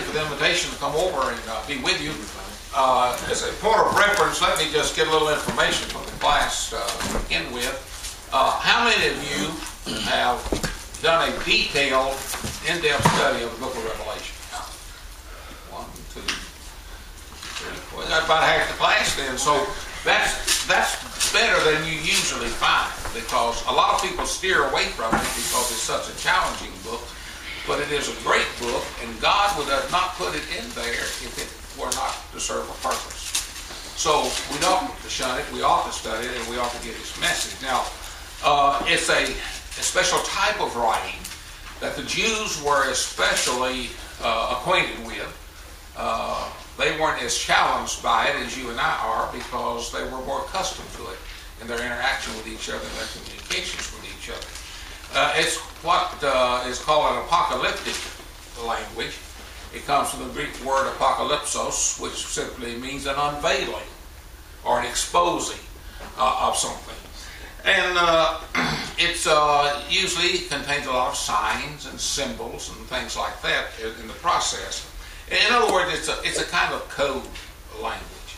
for the invitation to come over and be with you. As a point of reference, let me just get a little information from the class to begin with. How many of you have done a detailed, in-depth study of the book of Revelation? 1, 2, 3, 4. We got about half the class then, so that's better than you usually find, because a lot of people steer away from it because it's such a challenging book. But it is a great book, and God would have not put it in there if it were not to serve a purpose. So we don't to shun it, we ought to study it, and we ought to get its message. Now, it's a special type of writing that the Jews were especially acquainted with. They weren't as challenged by it as you and I are, because they were more accustomed to it in their interaction with each other and their communications with each other. It's what is called an apocalyptic language. It comes from the Greek word apocalypsos, which simply means an unveiling or an exposing of something. And it's usually contains a lot of signs and symbols and things like that in the process. In other words, it's a kind of code language.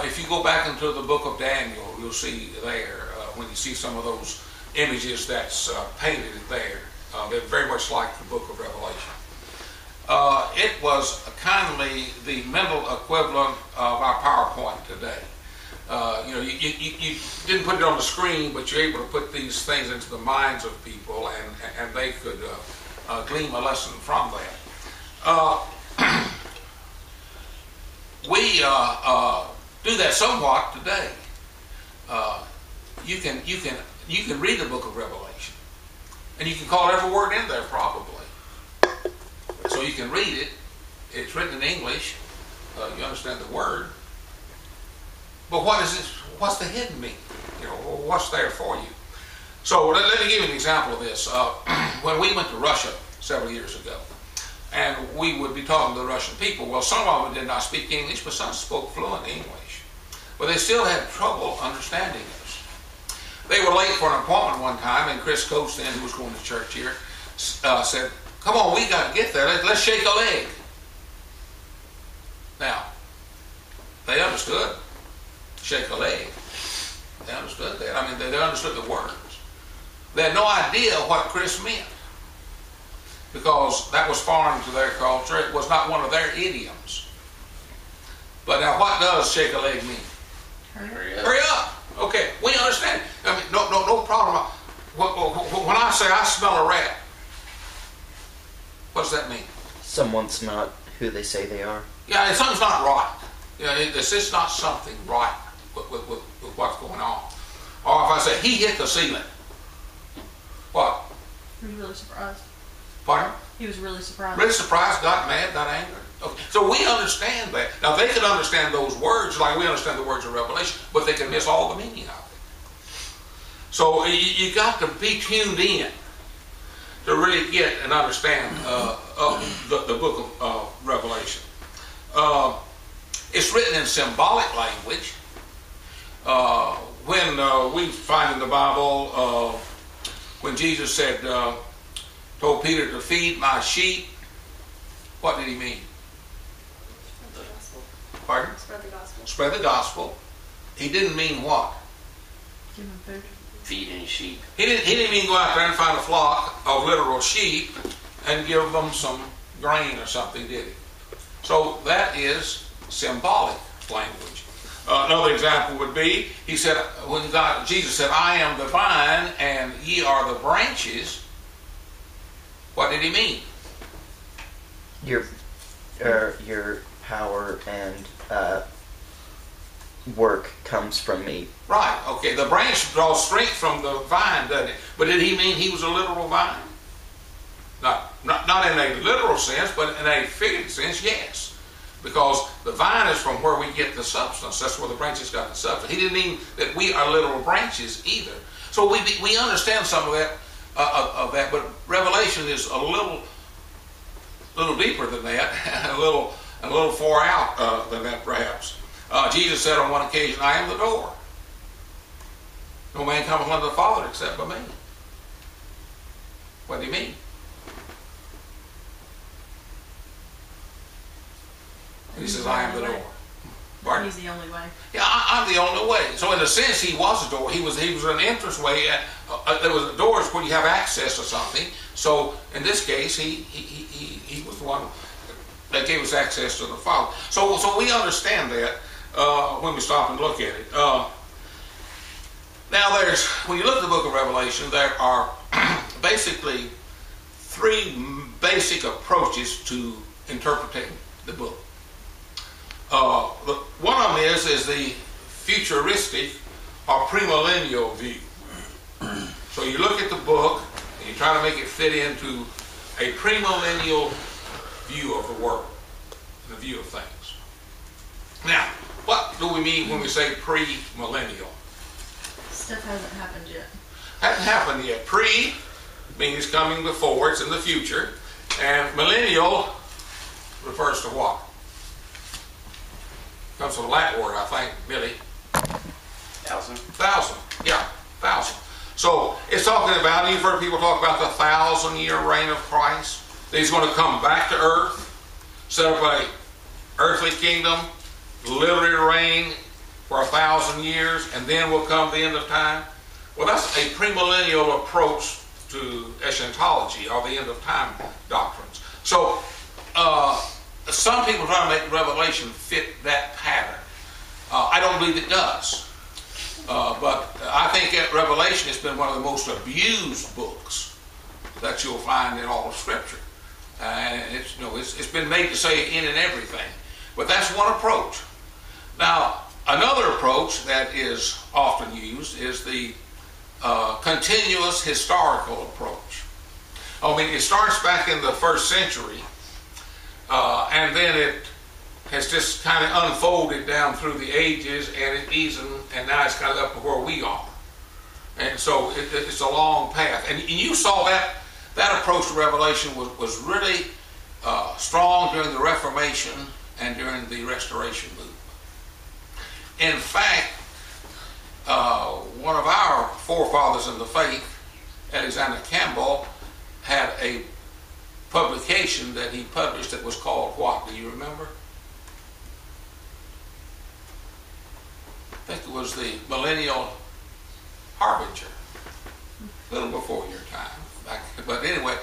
If you go back into the book of Daniel, you'll see there, when you see some of those images that's painted there, they're very much like the book of Revelation. It was kindly the mental equivalent of our PowerPoint today. You didn't put it on the screen, but you're able to put these things into the minds of people, and they could glean a lesson from that. We do that somewhat today. You can read the book of Revelation, and you can call every word in there probably. So you can read it. It's written in English. You understand the word. But what is it? What's the hidden meaning? What's there for you? So let me give you an example of this. When we went to Russia several years ago, and we would be talking to the Russian people, well, some of them did not speak English, but some spoke fluent English. But they still had trouble understanding us. They were late for an appointment one time, and Chris Coates, then, who was going to church here, said, "Come on, we got to get there. Let's shake a leg." Now, they understood shake a leg. They understood that. I mean, they understood the words. They had no idea what Chris meant, because that was foreign to their culture. It was not one of their idioms. But now, what does shake a leg mean? Hurry up. Hurry up. Okay, we understand. I mean, no problem. When I say I smell a rat, what does that mean? Someone's not who they say they are. Yeah, something's not right. This is not something right with what's going on. Or if I say he hit the ceiling, what? He was really surprised. Pardon? He was really surprised. Really surprised, got mad, got angry. Okay. So we understand that. Now they can understand those words like we understand the words of Revelation, but they can miss all the meaning of it. So you got to be tuned in to really get and understand the book of Revelation. It's written in symbolic language. When we find in the Bible, when Jesus said, told Peter to feed my sheep, what did he mean? Spread the gospel. Pardon? Spread the gospel. Spread the gospel. He didn't mean what? Give him food. Feeding sheep. He didn't mean go out there and find a flock of literal sheep and give them some grain or something, did he? So that is symbolic language. Another example would be, he said, when Jesus said, "I am the vine and ye are the branches," what did he mean? Your power and work comes from me. Right, okay. The branch draws strength from the vine, doesn't it? But did he mean he was a literal vine? Not in a literal sense, but in a figurative sense, yes. Because the vine is from where we get the substance. That's where the branches got the substance. He didn't mean that we are literal branches either. So we understand some of that, but Revelation is a little deeper than that, and a little far out than that, perhaps. Jesus said on one occasion, "I am the door. No man cometh unto the Father except by me." What do you mean? He says, I am the door. Pardon? He's the only way. Yeah, I'm the only way. So in a sense, he was a door. He was an entrance way. There was doors where you have access to something. So in this case, he was the one that gave us access to the Father. So we understand that when we stop and look at it. Now when you look at the book of Revelation, there are basically three basic approaches to interpreting the book. One of them is the futuristic or premillennial view. So you look at the book and you try to make it fit into a premillennial view of the world, the view of things. Now, what do we mean when we say premillennial? Stuff hasn't happened yet. Hasn't happened yet. Pre means coming before, it's in the future, and millennial refers to what? Comes from the Latin word, I think, Billy. 1,000. 1,000, yeah, 1,000. So it's talking about, you've heard people talk about the 1,000-year reign of Christ. That he's going to come back to earth, set up a earthly kingdom, literally reign for 1,000 years, and then will come the end of time. Well, that's a premillennial approach to eschatology, or the end of time doctrines. So some people try to make Revelation fit that pattern. I don't believe it does. But I think that Revelation has been one of the most abused books that you'll find in all of Scripture. And it's been made to say in and everything. But that's one approach. Now, another approach that is often used is the continuous historical approach. I mean, it starts back in the first century, and then it has just kind of unfolded down through the ages, and now it's kind of up to where we are. And so it's a long path. And you saw that approach to Revelation was really strong during the Reformation and during the Restoration movement. In fact, one of our forefathers in the faith, Alexander Campbell, had a publication that he published that was called what? Do you remember? I think it was the Millennial Harbinger. A little before your time. But anyway,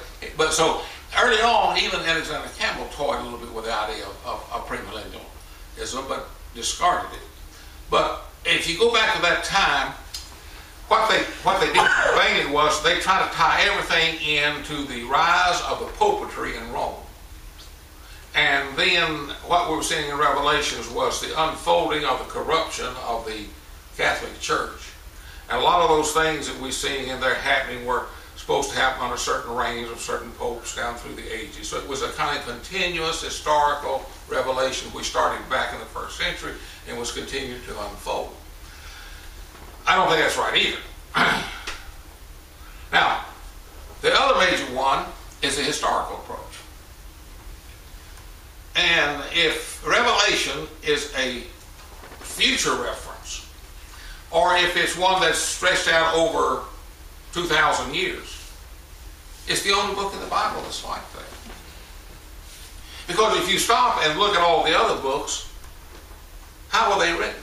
so early on, even Alexander Campbell toyed a little bit with the idea of premillennialism, but discarded it. But if you go back to that time, what they did mainly was they tried to tie everything into the rise of the popetry in Rome. And then what we were seeing in Revelations was the unfolding of the corruption of the Catholic Church. And a lot of those things that we're seeing in there happening were supposed to happen under certain reigns of certain popes down through the ages. So it was a kind of continuous historical revelation which started back in the first century and was continued to unfold. I don't think that's right either. Now, the other major one is the historical approach. And if Revelation is a future reference, or if it's one that's stretched out over 2,000 years, it's the only book in the Bible that's like that. Because if you stop and look at all the other books, how were they written?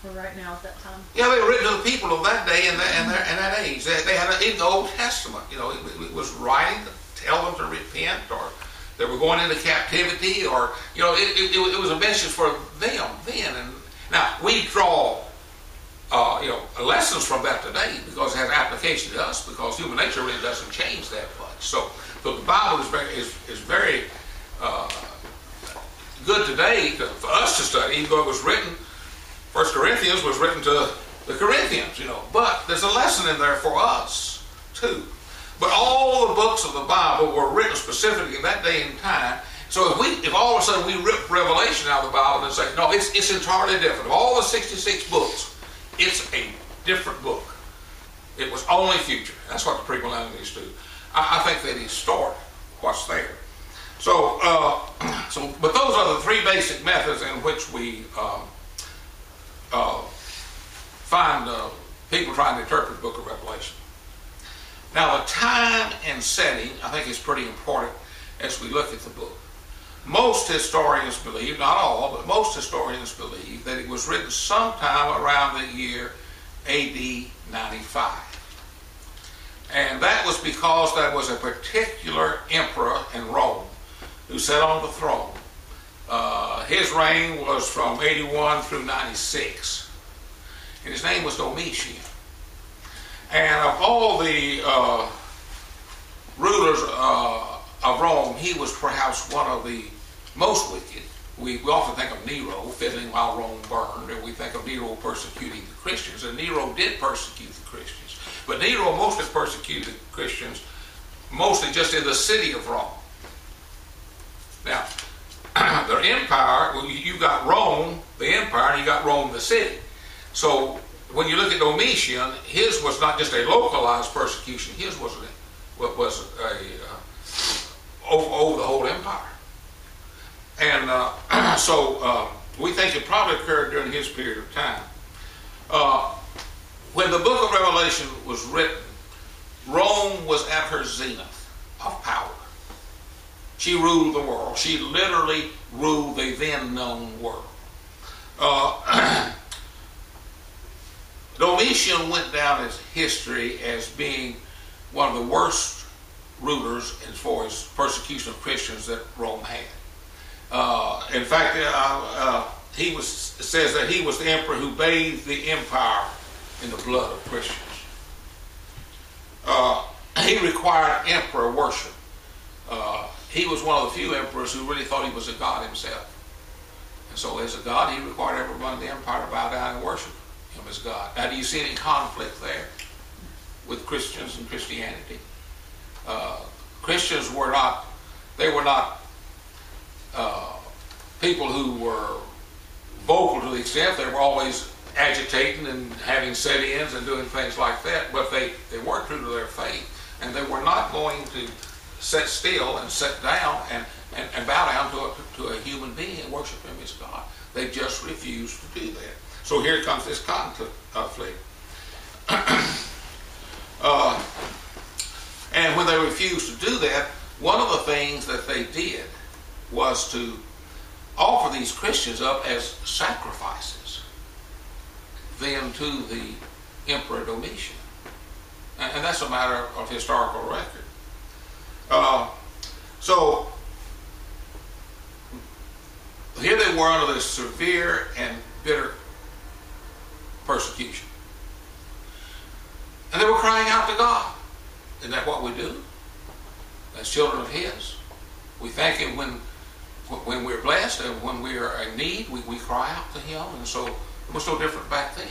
For right now at that time. Yeah, they were written to the people of that day and that age. They had in the Old Testament, it was writing to tell them to repent, or they were going into captivity, or it was a message for them then. And now we draw lessons from that today because it has application to us, because human nature really doesn't change that much. So the Bible is very good today for us to study, even though it was written. 1 Corinthians was written to the Corinthians, but there's a lesson in there for us too. But all the books of the Bible were written specifically in that day and time. So if all of a sudden we rip Revelation out of the Bible and say, no, it's entirely different. Of all the 66 books, it's a different book. It was only future. That's what the premillennialists do. I think they distort what's there. So, but those are the three basic methods in which we find people trying to interpret the book of Revelation. Now, the time and setting, I think, is pretty important as we look at the book. most historians believe, not all, but most historians believe that it was written sometime around the year AD 95. And that was because there was a particular emperor in Rome who sat on the throne. His reign was from 81 through 96. And his name was Domitian. And of all the rulers of Rome, he was perhaps one of the most wicked. We often think of Nero fiddling while Rome burned, and we think of Nero persecuting the Christians. And Nero did persecute the Christians. But Nero mostly persecuted Christians, mostly just in the city of Rome. Now, their empire, well, you got Rome, the empire, and you got Rome, the city. So when you look at Domitian, his was not just a localized persecution, his was over the whole empire. And so we think it probably occurred during his period of time. When the book of Revelation was written, Rome was at her zenith of power. She ruled the world. She literally ruled the then known world. Domitian went down in history as being one of the worst rulers as far as persecution of Christians that Rome had. In fact, it says that he was the emperor who bathed the empire in the blood of Christians. He required emperor worship. He was one of the few emperors who really thought he was a god himself. And so as a god, he required everyone in the empire to bow down and worship him as God. Now, do you see any conflict there with Christians and Christianity? Christians were not people who were vocal to the extent. They were always agitating and having sit-ins and doing things like that, but they were true to their faith, and they were not going to sit still and sit down and bow down to a human being and worship him as God. They just refused to do that. So here comes this conflict. And when they refused to do that, one of the things that they did was to offer these Christians up as sacrifices then to the Emperor Domitian. And that's a matter of historical record. So here they were under this severe and bitter persecution. And they were crying out to God. Isn't that what we do as children of His? We thank Him when we're blessed, and when we are in need, we cry out to Him. And so it was no different back then.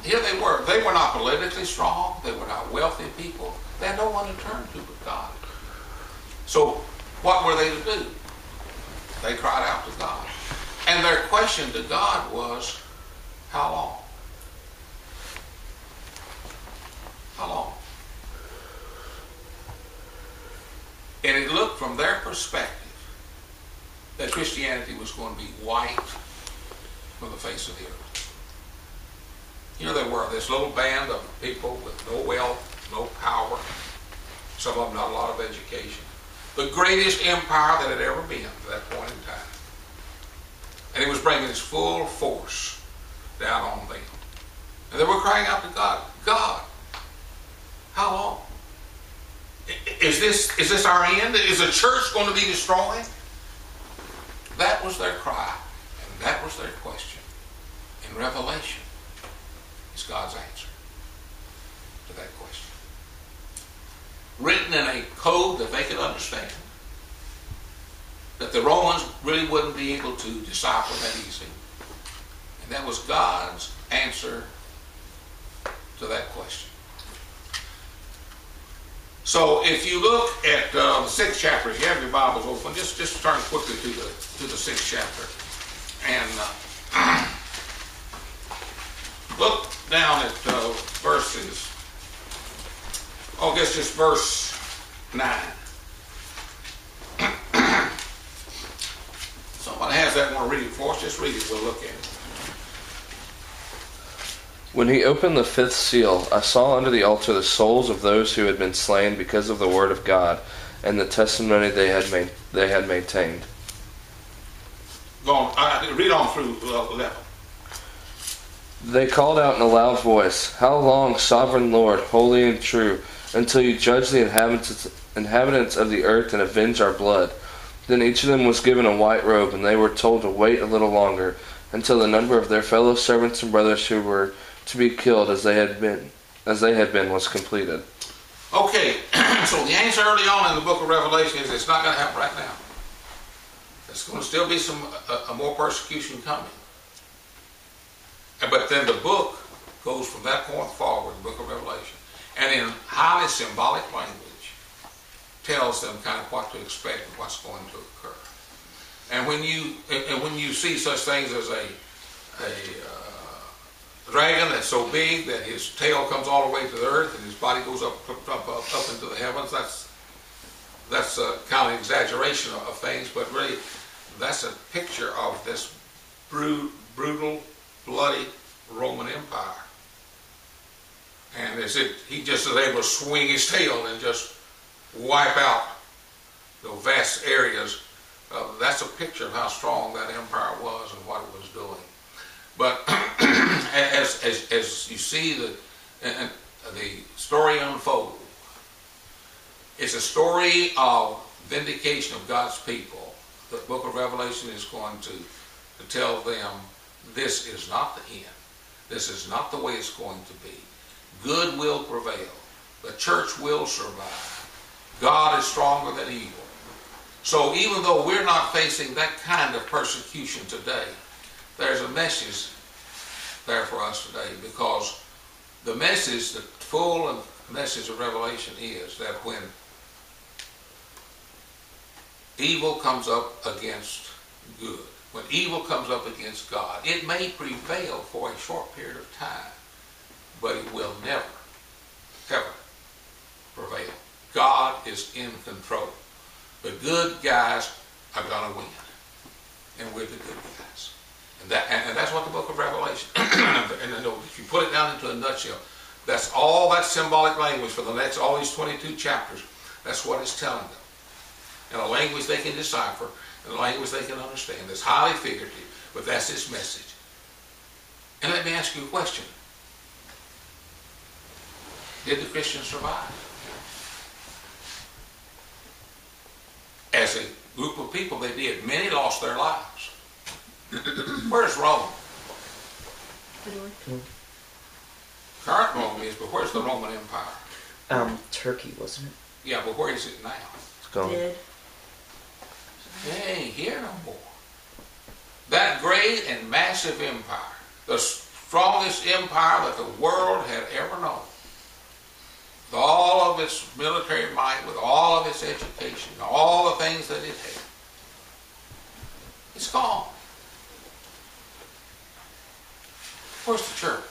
Here they were. They were not politically strong. They were not wealthy people. They had no one to turn to but God. So what were they to do? They cried out to God. And their question to God was, how long? How long? And it looked from their perspective that Christianity was going to be wiped from the face of the earth. You know, there were this little band of people with no wealth, no power, some of them not a lot of education. The greatest empire that had ever been at that point in time. And it was bringing its full force down on them. And they were crying out to God, God, how long? Is this our end? Is the church going to be destroyed? That was their cry, and that was their question. In Revelation is God's answer to that question. Written in a code that they could understand, that the Romans really wouldn't be able to decipher that easily. And that was God's answer to that question. So if you look at the 6th chapter, if you have your Bibles open, just turn quickly to the 6th chapter. And look down at verses, I guess just verse 9. Someone has that one to read it for us. Just read it, we'll look at it. When he opened the 5th seal, I saw under the altar the souls of those who had been slain because of the word of God and the testimony they had maintained. Go on, read on through 11. They called out in a loud voice, "How long, sovereign Lord, holy and true, until you judge the inhabitants of the earth and avenge our blood?" Then each of them was given a white robe, and they were told to wait a little longer, until the number of their fellow servants and brothers who were to be killed as they had been was completed. Okay, so the answer early on in the book of Revelation is it's not going to happen right now. There's going to still be more persecution coming. But then the book goes from that point forward, the book of Revelation, and in highly symbolic language tells them kind of what to expect and what's going to occur. And when you see such things as a dragon that's so big that his tail comes all the way to the earth and his body goes up into the heavens, that's a kind of exaggeration of things, but really that's a picture of this brutal, bloody Roman Empire. And he just is able to swing his tail and just wipe out the vast areas. That's a picture of how strong that empire was and what it was doing. But as you see the story unfold, it's a story of vindication of God's people. The book of Revelation is going to tell them this is not the end. This is not the way it's going to be. Good will prevail. The church will survive. God is stronger than evil. So even though we're not facing that kind of persecution today, there's a message there for us today, because the message, the full message of Revelation is that when evil comes up against good, when evil comes up against God, it may prevail for a short period of time, but it will never, ever prevail. God is in control. The good guys are going to win, and we're the good guys. And that's what the book of Revelation, and if you put it down into a nutshell, that's all that symbolic language for the next, all these 22 chapters, that's what it's telling them. In a language they can decipher, in a language they can understand. It's highly figurative, but that's its message. And let me ask you a question. Did the Christians survive? As a group of people, they did. Many lost their lives. Where's Rome? Italy. Current Rome is, but where's the Roman Empire? Turkey, wasn't it? Yeah, but where is it now? It's gone. Dead. They ain't here no more. That great and massive empire, the strongest empire that the world had ever known, with all of its military might, with all of its education, all the things that it had, it's gone. Where's the church?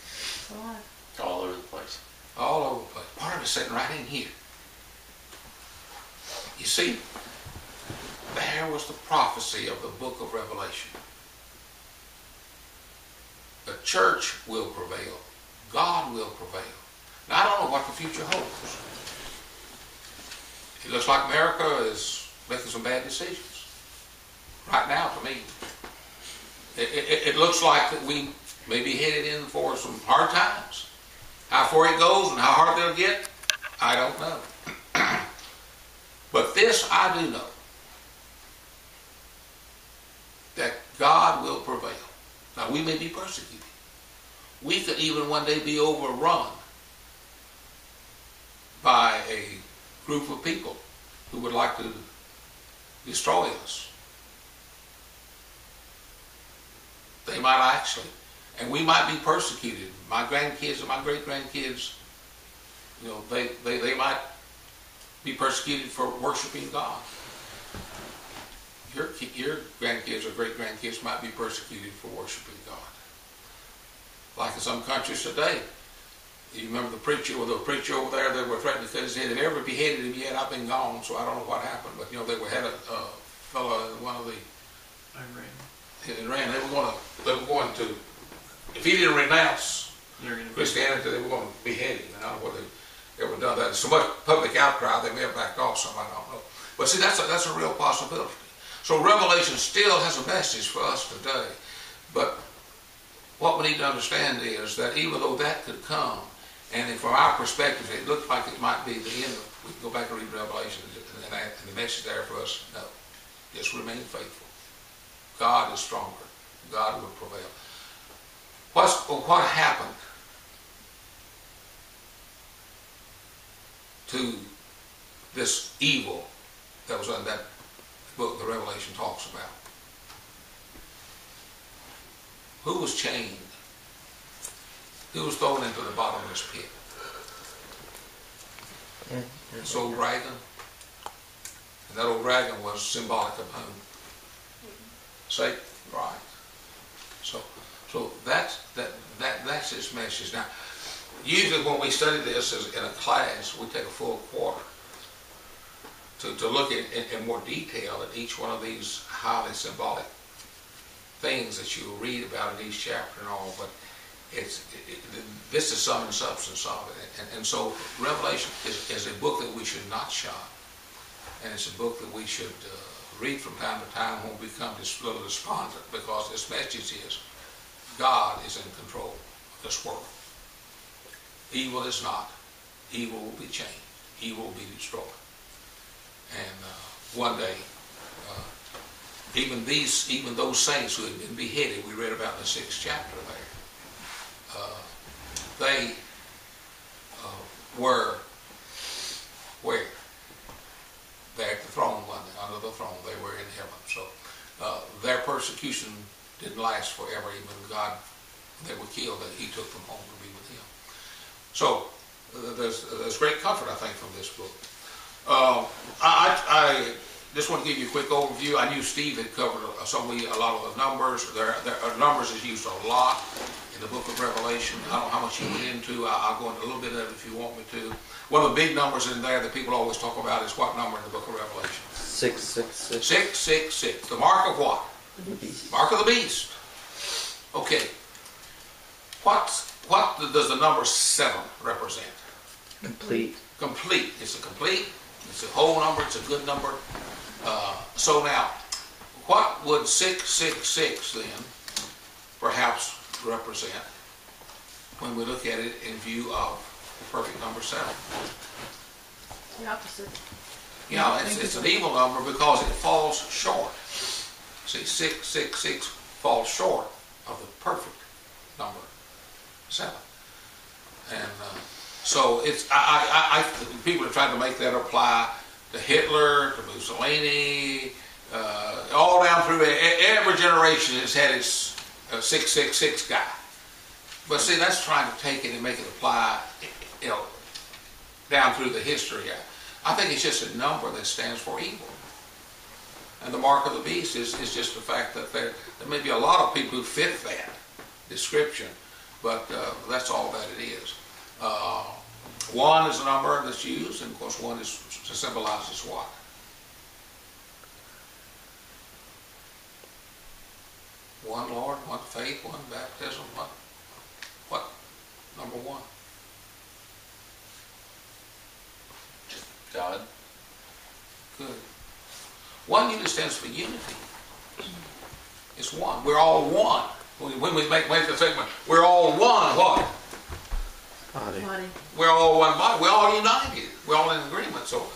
It's alive. All over the place. All over the place. Part of it's sitting right in here. You see, there was the prophecy of the book of Revelation. The church will prevail. God will prevail. Now, I don't know what the future holds. It looks like America is making some bad decisions. Right now, to me. It looks like that we may be headed in for some hard times. How far it goes and how hard they'll get, I don't know. But this I do know, that God will prevail. Now, we may be persecuted. We could even one day be overrun by a group of people who would like to destroy us. They might actually, and we might be persecuted. My grandkids and my great-grandkids, you know, they might be persecuted for worshiping God. Your grandkids or great-grandkids might be persecuted for worshiping God. Like in some countries today. You remember the preacher over there that were threatening to cut his head. They never beheaded him yet. I've been gone, so I don't know what happened. But, you know, they had a fellow in one of the... Iran. They were going to, if he didn't renounce Christianity, they were going to behead him. And I don't know what ever done that. So much public outcry, they may have backed off some, I don't know. But see, that's a real possibility. So Revelation still has a message for us today. But what we need to understand is that even though that could come, and from our perspective, it looked like it might be the end of, we can go back and read Revelation, and the message there for us, no, just remain faithful. God is stronger. God will prevail. What happened to this evil that was in that book the Revelation talks about? Who was chained? Who was thrown into the bottomless pit? This old dragon. And that old dragon was symbolic of whom? Satan, right. So that's its message. Now, usually when we study this in a class, we take a full quarter to look in more detail at each one of these highly symbolic things that you read about in each chapter and all, but this is sum and substance of it. And so Revelation is a book that we should not shun. And it's a book that we should read from time to time when we become just a little despondent, because its message is God is in control of this world. Evil is not. Evil will be changed. Evil will be destroyed. And one day, even those saints who had been beheaded, we read about in the 6th chapter there, they were where? There at the throne, under the throne, they were in heaven. So their persecution didn't last forever. Even God, they were killed, and He took them home to be with Him. So there's great comfort, I think, from this book. I just want to give you a quick overview. I knew Steve had covered a lot of the numbers. Numbers is used a lot in the book of Revelation. I don't know how much he went into. I'll go into a little bit of it if you want me to. One of the big numbers in there that people always talk about is what number in the book of Revelation? 666. 666. The mark of what? The beast. Mark of the beast. Okay. What does the number 7 represent? Complete. Complete. It's a complete. It's a whole number. It's a good number. So now, what would 666 then perhaps represent when we look at it in view of the perfect number 7? The opposite. Yeah, it's an evil number because it falls short. See, 666 falls short of the perfect number 7. And so it's people are trying to make that apply to Hitler, to Mussolini, all down through every generation has had its 666 guy. But see, that's trying to take it and make it apply, down through the history. I think it's just a number that stands for evil. And the mark of the beast is just the fact that there may be a lot of people who fit that description, but that's all that it is. 1 is a number that's used, and of course 1 is to symbolize as what? One Lord, one faith, one baptism, what? Number 1. God. Good. 1 usually stands for unity. It's one. We're all one. When we make the statement, we're all one, what? Body. Body. We're all one body. We're all united. We're all in agreement. So,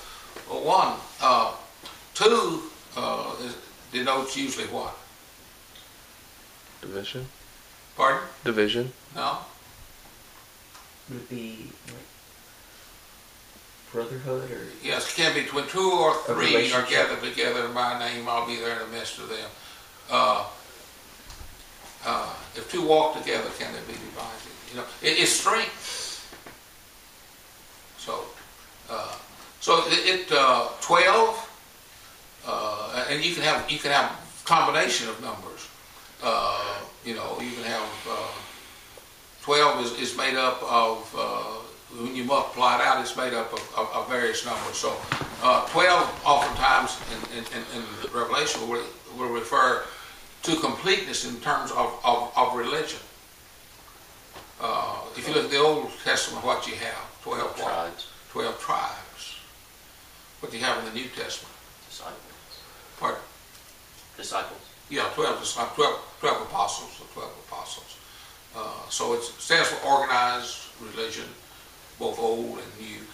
1. 2 denotes usually what? Division. Pardon? Division. No? Would it be like brotherhood or? Yes, it can be between 2 or 3 are relationship. gathered together in my name. I'll be there in the midst of them. If 2 walk together, can they be divided? It's strength. So, 12, and you can have combination of numbers. You can have 12 is made up of when you multiply it out, it's made up of various numbers. So 12 oftentimes in Revelation will refer to completeness in terms of religion. If you look at the Old Testament, what you have, 12 what? Tribes. 12 tribes. What do you have in the New Testament? Disciples. Pardon? Disciples. Yeah, 12 apostles, the 12 apostles. So it stands for organized religion, both old and new.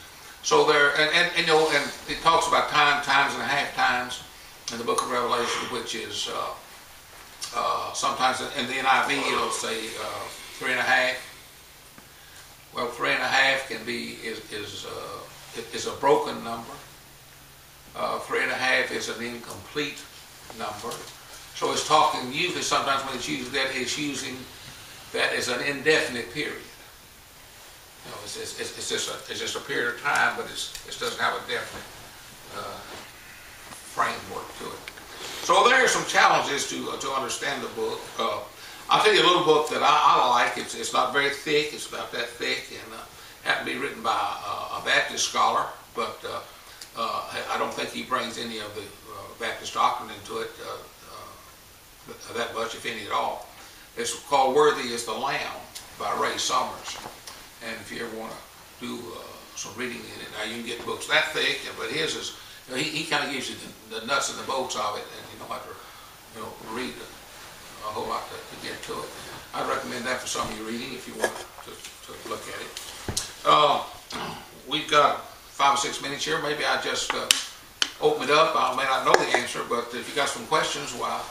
So there, and you know, and it talks about times and a half times in the book of Revelation, which is sometimes in the NIV it'll say 3.5. Well, 3.5 can be is a broken number. 3.5 is an incomplete number. So it's talking usually sometimes when it's using that, it's using that as an indefinite period. You know, it's just a period of time, but it doesn't have a definite framework to it. So there are some challenges to understand the book. I'll tell you a little book that I like. It's not very thick. It's about that thick, and happened to be written by a Baptist scholar, but I don't think he brings any of the Baptist doctrine into it that much, if any at all. It's called Worthy is the Lamb by Ray Summers. And if you ever want to do some reading in it, now you can get books that thick, but his is, you know, he kind of gives you the nuts and the bolts of it, and you don't have to, you know, read a whole lot to get to it. I'd recommend that for some of your reading if you want to look at it. We've got 5 or 6 minutes here. Maybe I just open it up. I may not know the answer, but if you got some questions, well,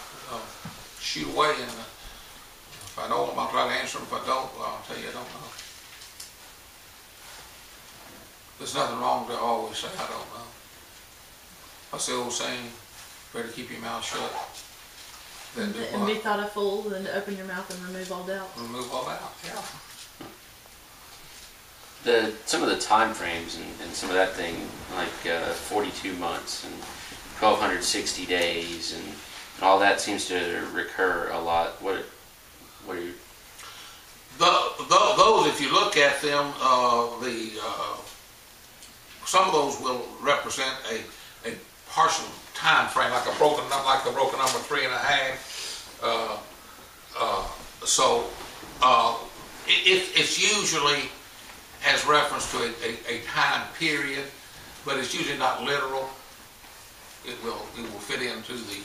shoot away, and if I know them, I'll try to answer them. If I don't, well, I'll tell you I don't know. There's nothing wrong to always say I don't know. What's the old saying? Better keep your mouth shut than do And be what? thought a fool than to open your mouth and remove all doubt. Remove all that. Yeah. Some of the time frames and some of that thing, like 42 months and 1,260 days and all that seems to recur a lot. What are you? Those, if you look at them, some of those will represent a partial time frame, like the broken number 3.5. It's usually has reference to a time period, but it's usually not literal. It will fit into the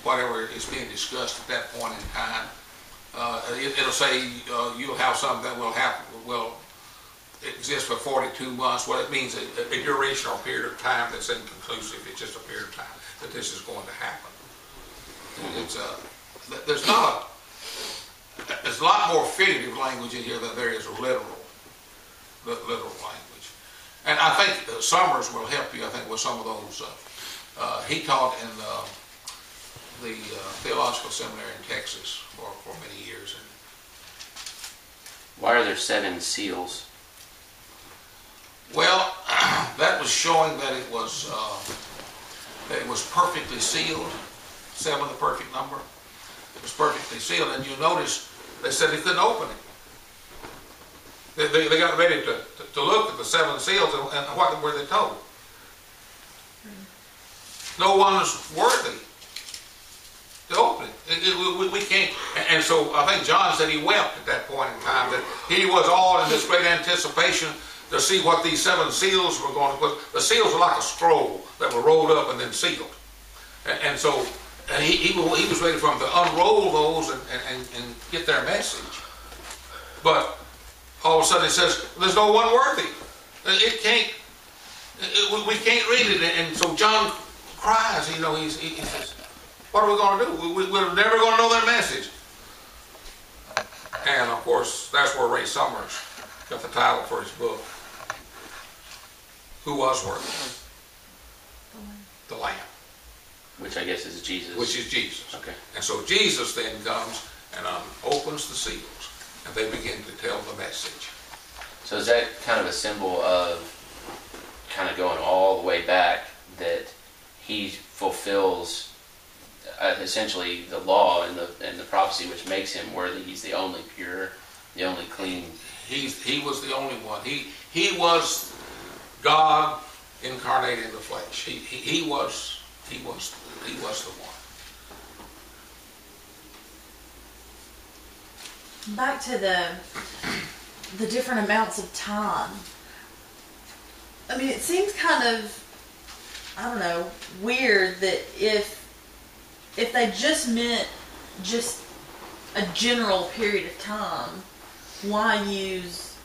whatever is being discussed at that point in time. It'll say you'll have something that will exist for 42 months. Well, it means a duration or period of time that's inconclusive. It's just a period of time that this is going to happen. There's a lot more figurative language in here than there is literal language. And I think Summers will help you, I think, with some of those. He taught in the Theological Seminary in Texas for many years. And Why are there 7 seals? well, that was showing that it was perfectly sealed. 7, the perfect number. It was perfectly sealed, and you notice they said they couldn't open it. They got ready to look at the 7 seals, and what were they told? No one is worthy to open it. We can't. And so I think John said he wept at that point in time, that he was all in this great anticipation to see what these 7 seals were going to put. The seals were like a scroll that were rolled up and then sealed. And so he was ready for them to unroll those and get their message. But all of a sudden it says, there's no one worthy. We can't read it. And so John cries, he says, what are we going to do? We're never going to know their message. And of course, that's where Ray Summers got the title for his book. Who was worthy? The Lamb. Which I guess is Jesus. Which is Jesus. Okay. And so Jesus then comes and opens the seals, and they begin to tell the message. So is that kind of a symbol of kind of going all the way back, that he fulfills essentially the law and the prophecy, which makes him worthy? He's the only pure, the only clean. He was the only one. He was God incarnated in the flesh. He was the one. Back to the different amounts of time. I mean, it seems kind of, I don't know, weird that if they just meant just a general period of time, why use,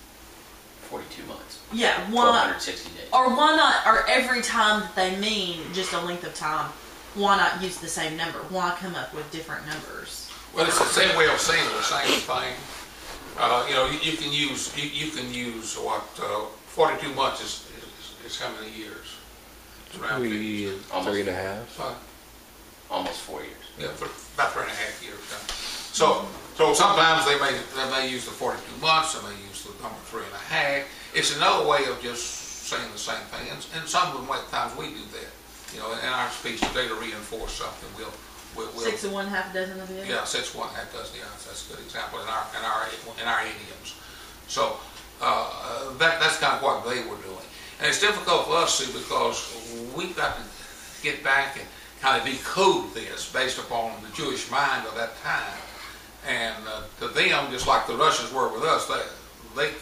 42 months. yeah, why, 1,260 days. or why not, or every time that they mean just a length of time, why not use the same number? Why come up with different numbers? Well, it's the same way of saying the same thing. You know, you can use what 42 months is how many years? It's around 50. 3.5. Almost 4 years. Yeah, for about 3.5 years. So sometimes they may use the 42 months, they may use the number 3.5. It's another way of just saying the same thing, and some of the times we do that. You know, in our speech today to reinforce something, we'll 6 of one, half a dozen of the other. yeah, 6 1 half dozen the other. That's a good example in our idioms. So that's kind of what they were doing, and it's difficult for us to, because we've got to get back and kind of decode this based upon the Jewish mind of that time. And to them, just like the Russians were with us, they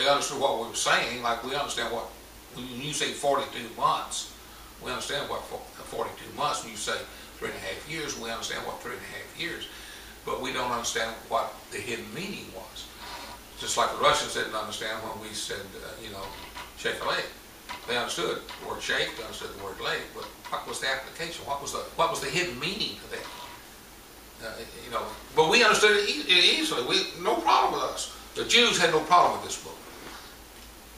understood what we were saying, like we understand what, when you say 42 months, we understand what 42 months. When you say 3.5 years, we understand what 3.5 years. But we don't understand what the hidden meaning was. Just like the Russians didn't understand when we said, shake a leg. They understood the word shake, they understood the word leg, but what was the application? What was the hidden meaning to that? But we understood it easily. No problem with us. The Jews had no problem with this book.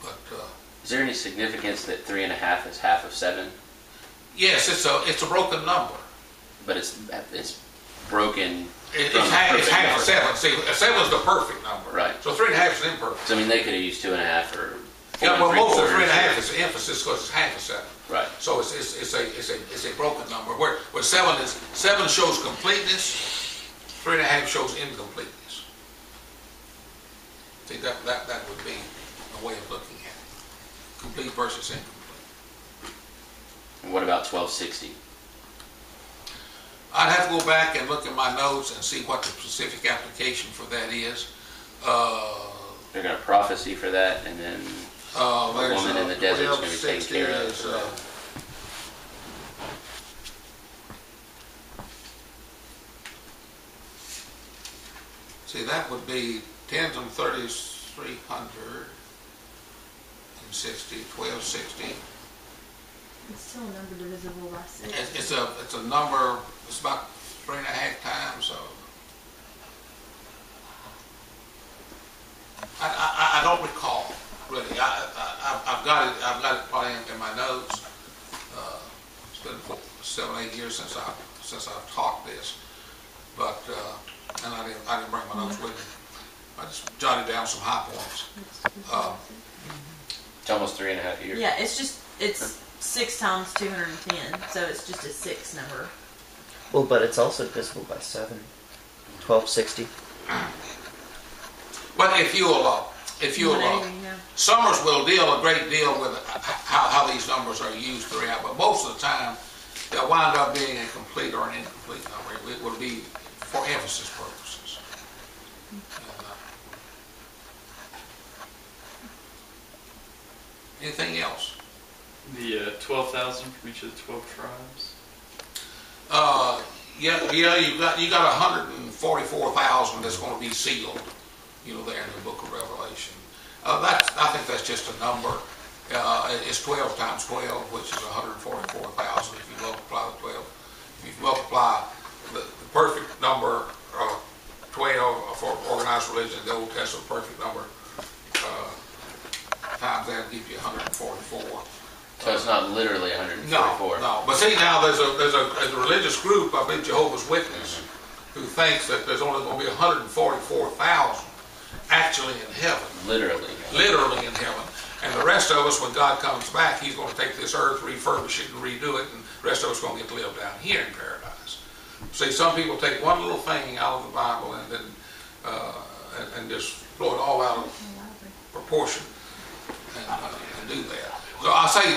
But Is there any significance that 3.5 is half of 7? yes, it's a broken number. But it's broken. It's from half of perfect 7. See, 7 is the perfect number. Right. So 3.5 is imperfect. So I mean, they could have used 2.5 or 4 Yeah, well, most of 3/4. 3.5 is emphasis because it's half of 7. Right. So it's a broken number. Where 7 shows completeness, 3.5 shows incompleteness. See, that would be a way of looking at it. Complete versus incomplete. And what about 1260? I'd have to go back and look at my notes and see what the specific application for that is. They're going to prophecy for that, and then a There's woman in the desert is going to be taken 1260 care of. is, for that. see, that would be 10s and 30s, 360, 1260. It's still a number divisible by 6. It's a number. It's about 3.5 times. So I don't recall really. I've got it probably in my notes. It's been 7, 8 years since I've taught this, but and I didn't bring my notes with me. I just jotted down some high points. It's almost 3.5 years. Yeah, it's 6 times 210, so it's just a 6 number. Well, but it's also divisible by 7. 1260. But if you'll 180, yeah. Summers will deal a great deal with how these numbers are used throughout, but most of the time they'll wind up being a complete or an incomplete number. It will be for emphasis purposes. And, anything else? The 12,000 from each of the 12 tribes. Yeah, you got 144,000 that's going to be sealed, there in the book of Revelation. I think that's just a number. It's 12 times 12, which is 144,000. If you multiply the 12, if you multiply the perfect number 12 for organized religion, the Old Testament perfect number times that gives you 144. So it's not literally 144. No. But see, now there's a religious group, I believe Jehovah's Witness, who thinks that there's only going to be 144,000 actually in heaven. Literally in heaven. And the rest of us, when God comes back, He's going to take this earth, refurbish it, and redo it, and the rest of us are going to get to live down here in paradise. See, some people take one little thing out of the Bible and then and just blow it all out of proportion and do that. So I say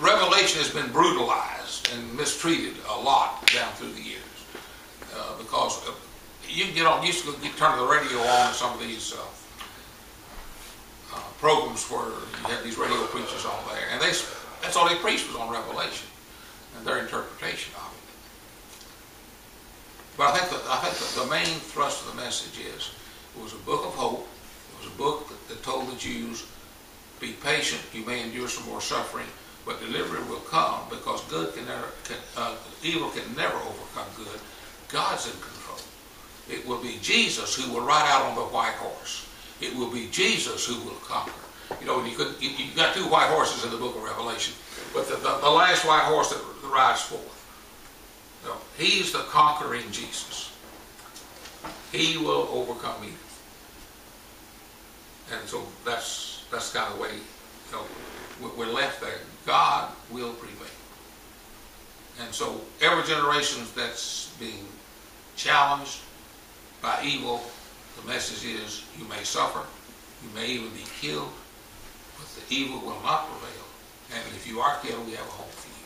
Revelation has been brutalized and mistreated a lot down through the years because you can get on. You can turn the radio on to some of these programs where you had these radio preachers on there, and that's all they preached was on Revelation and their interpretation of it. But I think the main thrust of the message is it was a book of hope. It was a book that told the Jews, be patient, you may endure some more suffering, but delivery will come because evil can never overcome good. God's in control. It will be Jesus who will ride out on the white horse. It will be Jesus who will conquer. You know, you got two white horses in the book of Revelation, but the last white horse that rides forth, you know, he's the conquering Jesus. He will overcome evil. And so that's kind of the way, you know, we're left there. God will prevail. And so every generation that's being challenged by evil, the message is you may suffer, you may even be killed, but the evil will not prevail. And if you are killed, we have a hope for you.